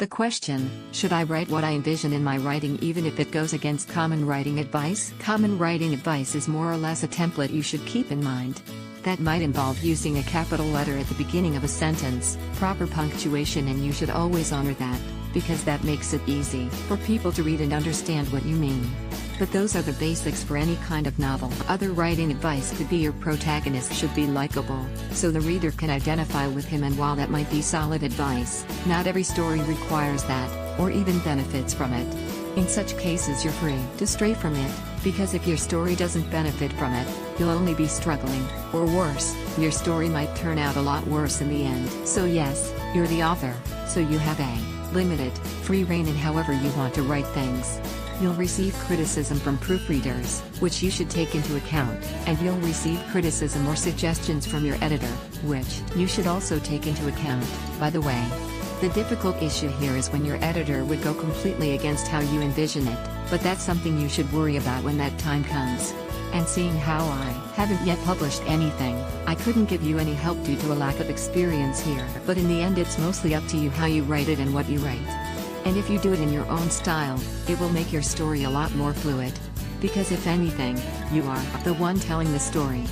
The question, should I write what I envision in my writing even if it goes against common writing advice? Common writing advice is more or less a template you should keep in mind. That might involve using a capital letter at the beginning of a sentence, proper punctuation, and you should always honor that, because that makes it easy for people to read and understand what you mean. But those are the basics for any kind of novel. Other writing advice could be your protagonist should be likable, so the reader can identify with him, and while that might be solid advice, not every story requires that, or even benefits from it. In such cases you're free to stray from it, because if your story doesn't benefit from it, you'll only be struggling, or worse, your story might turn out a lot worse in the end. So yes, you're the author, so you have a limited, free rein in however you want to write things. You'll receive criticism from proofreaders, which you should take into account, and you'll receive criticism or suggestions from your editor, which you should also take into account, by the way. The difficult issue here is when your editor would go completely against how you envision it, but that's something you should worry about when that time comes. And seeing how I haven't yet published anything, I couldn't give you any help due to a lack of experience here, but in the end it's mostly up to you how you write it and what you write. And if you do it in your own style, it will make your story a lot more fluid. Because if anything, you are the one telling the story.